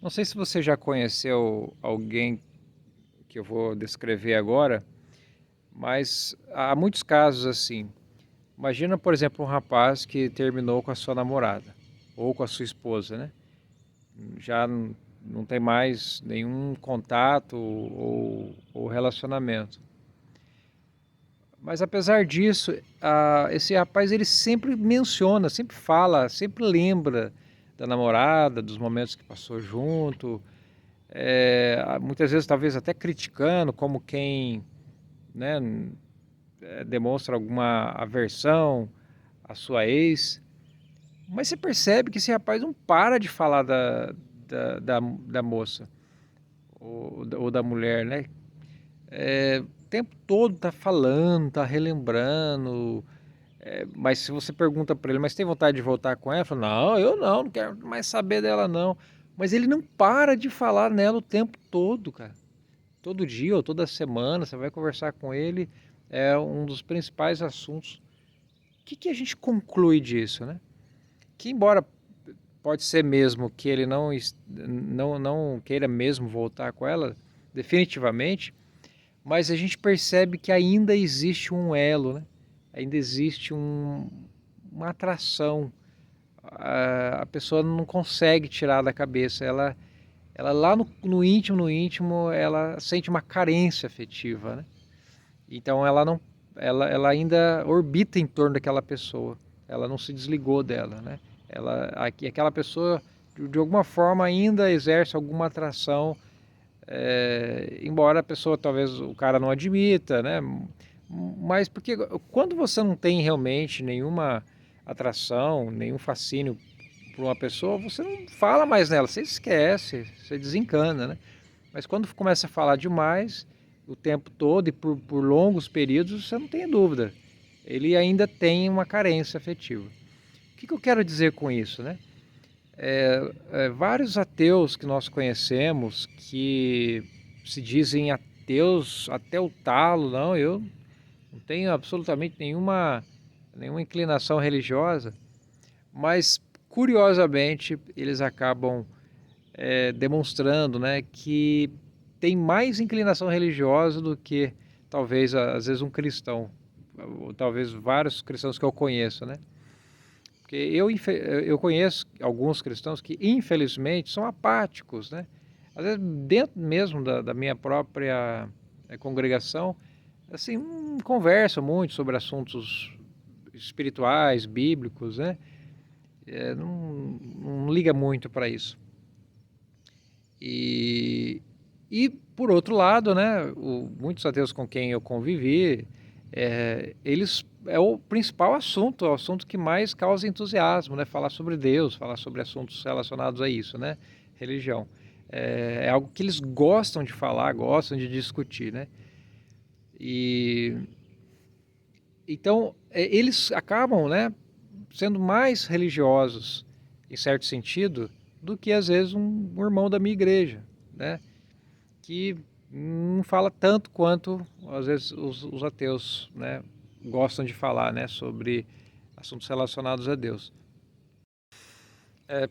Não sei se você já conheceu alguém que eu vou descrever agora, mas há muitos casos assim. Imagina, por exemplo, um rapaz que terminou com a sua namorada ou com a sua esposa, né? Já não tem mais nenhum contato ou relacionamento. Mas apesar disso, esse rapaz ele sempre menciona, sempre fala, sempre lembra da namorada, dos momentos que passou junto. Muitas vezes talvez até criticando como quem, né, demonstra alguma aversão à sua ex. Mas você percebe que esse rapaz não para de falar da moça ou da mulher, né? O tempo todo tá falando, tá relembrando. Mas se você pergunta para ele, mas tem vontade de voltar com ela? Ele fala, não, eu não quero mais saber dela não. Mas ele não para de falar nela o tempo todo, cara. Todo dia ou toda semana você vai conversar com ele, é um dos principais assuntos. O que a gente conclui disso, né? Que embora pode ser mesmo que ele não queira mesmo voltar com ela, definitivamente, mas a gente percebe que ainda existe um elo, né? Ainda existe uma atração. A pessoa não consegue tirar da cabeça, ela lá no íntimo, ela sente uma carência afetiva, né? Então ela não, ela ainda orbita em torno daquela pessoa. Ela não se desligou dela, né? Aquela pessoa de alguma forma ainda exerce alguma atração, embora a pessoa talvez o cara não admita, né? Mas porque quando você não tem realmente nenhuma atração, nenhum fascínio por uma pessoa, você não fala mais nela, você esquece, você desencana, né? Mas quando começa a falar demais, o tempo todo e por longos períodos, você não tem dúvida. Ele ainda tem uma carência afetiva. O que eu quero dizer com isso, né? Vários ateus que nós conhecemos, que se dizem ateus até o talo, não, eu não tenho absolutamente nenhuma inclinação religiosa, mas curiosamente eles acabam demonstrando, né, que tem mais inclinação religiosa do que talvez às vezes um cristão, ou talvez vários cristãos que eu conheço, né? Porque eu conheço alguns cristãos que infelizmente são apáticos, né? Às vezes dentro mesmo da minha própria congregação, assim, não conversam muito sobre assuntos espirituais, bíblicos, né? Não liga muito para isso. E por outro lado, né, muitos ateus com quem eu convivi, eles é o principal assunto, é o assunto que mais causa entusiasmo, né? Falar sobre Deus, falar sobre assuntos relacionados a isso, né? Religião. É algo que eles gostam de falar, gostam de discutir, né? E então eles acabam, né, sendo mais religiosos, em certo sentido, do que às vezes um irmão da minha igreja, né? Que não fala tanto quanto às vezes os ateus, né, gostam de falar, né, sobre assuntos relacionados a Deus.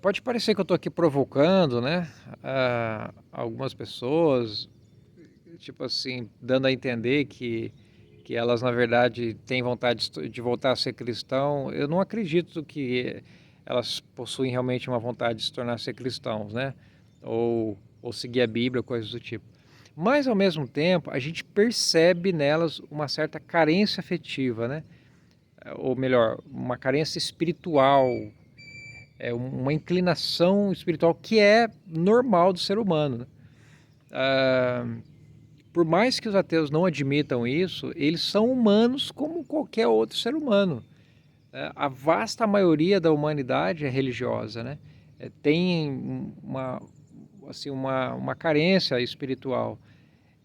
Pode parecer que eu estou aqui provocando, né, algumas pessoas, tipo assim, dando a entender que elas na verdade têm vontade de voltar a ser cristão. Eu não acredito que elas possuem realmente uma vontade de se tornar ser cristãos, né, ou seguir a Bíblia, coisas do tipo. Mas ao mesmo tempo, a gente percebe nelas uma certa carência afetiva, né? Ou melhor, uma carência espiritual, uma inclinação espiritual que é normal do ser humano, né? Por mais que os ateus não admitam isso, eles são humanos como qualquer outro ser humano. A vasta maioria da humanidade é religiosa, né? Tem uma carência espiritual.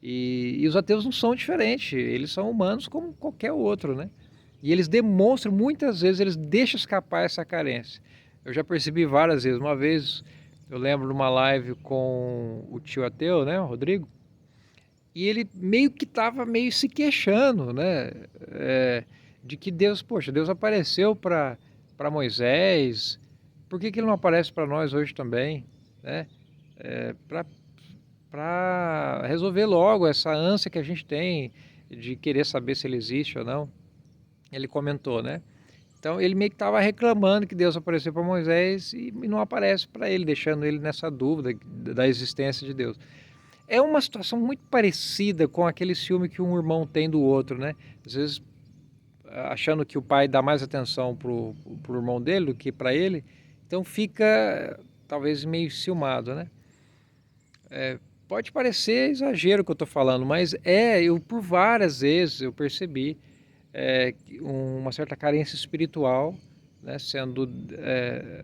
E os ateus não são diferentes, eles são humanos como qualquer outro, né? E eles demonstram, muitas vezes, eles deixam escapar essa carência. Eu já percebi várias vezes. Uma vez, eu lembro de uma live com o tio ateu, né, o Rodrigo, e ele meio que estava meio se queixando, né, de que Deus, poxa, Deus apareceu para Moisés, por que ele não aparece para nós hoje também, né? para resolver logo essa ânsia que a gente tem de querer saber se ele existe ou não. Ele comentou, né? Então ele meio que estava reclamando que Deus apareceu para Moisés e não aparece para ele, deixando ele nessa dúvida da existência de Deus. É uma situação muito parecida com aquele ciúme que um irmão tem do outro, né? Às vezes achando que o pai dá mais atenção pro irmão dele do que para ele, então fica talvez meio ciumado, né? Pode parecer exagero o que eu estou falando, mas eu por várias vezes eu percebi uma certa carência espiritual, né, sendo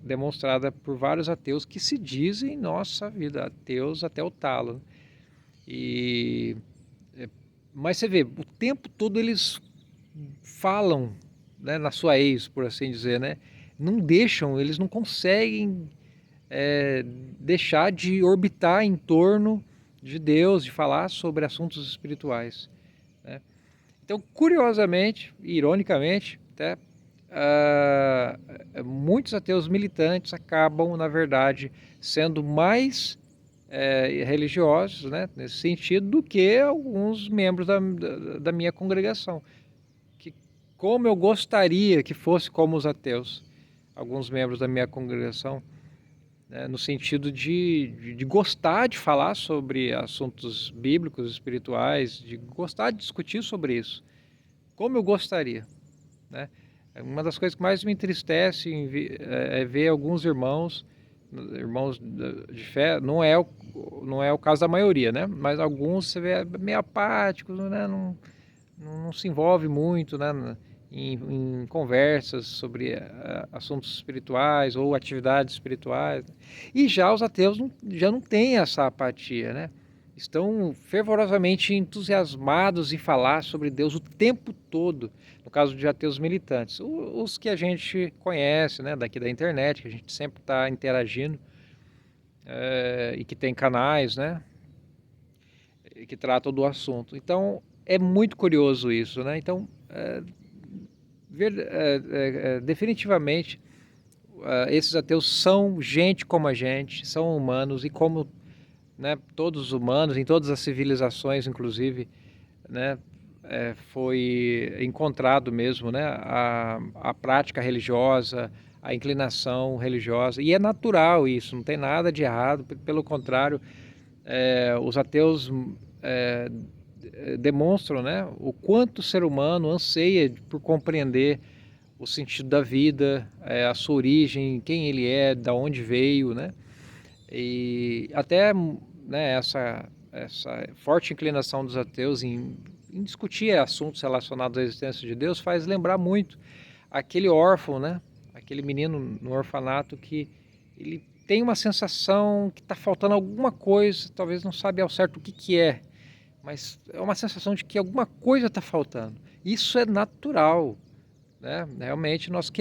demonstrada por vários ateus que se dizem, nossa vida, ateus até o talo. E, mas você vê, o tempo todo eles falam, né, na sua ex, por assim dizer, né? Não deixam, eles não conseguem deixar de orbitar em torno de Deus, de falar sobre assuntos espirituais, né? Então, curiosamente, ironicamente, até, muitos ateus militantes acabam, na verdade, sendo mais religiosos, né, nesse sentido, do que alguns membros da minha congregação. Que, como eu gostaria que fosse como os ateus, alguns membros da minha congregação, né, no sentido de gostar de falar sobre assuntos bíblicos, espirituais, de gostar de discutir sobre isso. Como eu gostaria, né? Uma das coisas que mais me entristece é ver alguns irmãos de fé, não é o caso da maioria, né? Mas alguns você vê meio apáticos, né? Não se envolve muito, né? Em conversas sobre assuntos espirituais ou atividades espirituais. E já os ateus já não têm essa apatia, né? Estão fervorosamente entusiasmados em falar sobre Deus o tempo todo, no caso de ateus militantes. Os que a gente conhece, né, daqui da internet, que a gente sempre está interagindo, e que tem canais, né, que tratam do assunto. Então, é muito curioso isso, né? Então, definitivamente, esses ateus são gente como a gente, são humanos, e como, né, todos os humanos, em todas as civilizações, inclusive, né, foi encontrado mesmo, né, a prática religiosa, a inclinação religiosa, e é natural isso, não tem nada de errado, pelo contrário, os ateus demonstram, né, o quanto o ser humano anseia por compreender o sentido da vida, a sua origem, quem ele é, da onde veio, né, e até, né, essa forte inclinação dos ateus em discutir assuntos relacionados à existência de Deus faz lembrar muito aquele órfão, né, aquele menino no orfanato que ele tem uma sensação que está faltando alguma coisa, talvez não sabe ao certo o que é, mas é uma sensação de que alguma coisa está faltando. Isso é natural, né? Realmente nós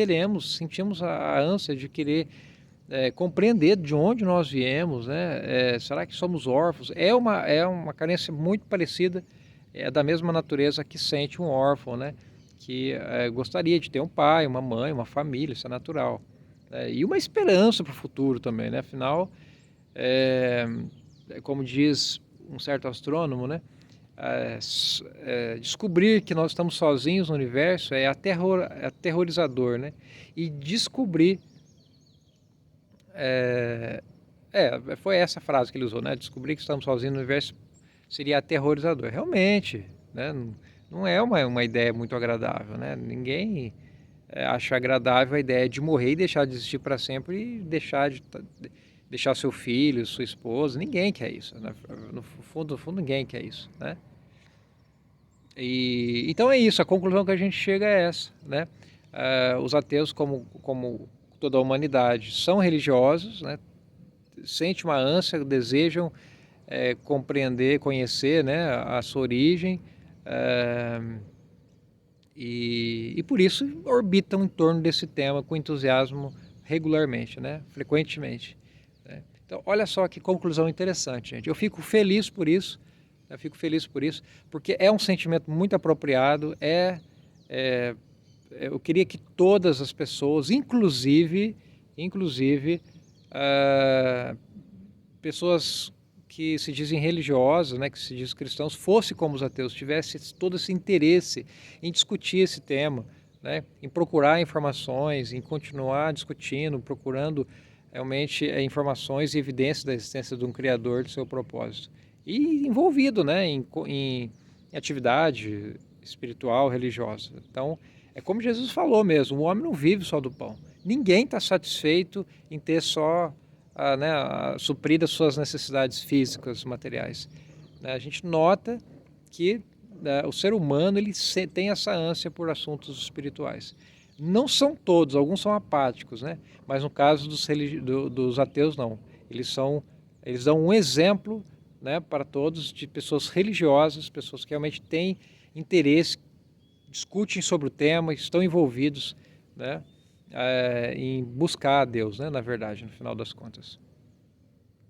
sentimos a ânsia de querer compreender de onde nós viemos, né? Será que somos órfãos? É uma carência muito parecida, da mesma natureza que sente um órfão, né? Que gostaria de ter um pai, uma mãe, uma família, isso é natural. E uma esperança para o futuro também, né? Afinal, como diz um certo astrônomo, né? Descobrir que nós estamos sozinhos no universo é aterrorizador, né? E descobrir foi essa frase que ele usou, né? Descobrir que estamos sozinhos no universo seria aterrorizador. Realmente, né? Não é uma ideia muito agradável, né? Ninguém acha agradável a ideia de morrer e deixar de existir para sempre e deixar seu filho, sua esposa. Ninguém quer isso, né? No fundo, ninguém quer isso, né? Então é isso, a conclusão que a gente chega é essa, né? Os ateus, como toda a humanidade, são religiosos, né? Sentem uma ânsia, desejam compreender, conhecer, né, a sua origem, e por isso orbitam em torno desse tema com entusiasmo regularmente, né, frequentemente, né? Então, olha só que conclusão interessante, gente. Eu fico feliz por isso, porque é um sentimento muito apropriado, eu queria que todas as pessoas, inclusive pessoas que se dizem religiosas, né, que se dizem cristãos, fosse como os ateus, tivesse todo esse interesse em discutir esse tema, né, em procurar informações, em continuar discutindo, procurando realmente informações e evidências da existência de um Criador, do seu propósito. E envolvido, né, em atividade espiritual, religiosa. Então, é como Jesus falou mesmo, o homem não vive só do pão. Ninguém está satisfeito em ter só suprir as suas necessidades físicas, materiais. A gente nota que o ser humano ele tem essa ânsia por assuntos espirituais. Não são todos, alguns são apáticos, né? Mas no caso dos ateus, não. Eles dão um exemplo, né, para todos de pessoas religiosas, pessoas que realmente têm interesse, discutem sobre o tema, estão envolvidos, né, em buscar a Deus, né, na verdade, no final das contas.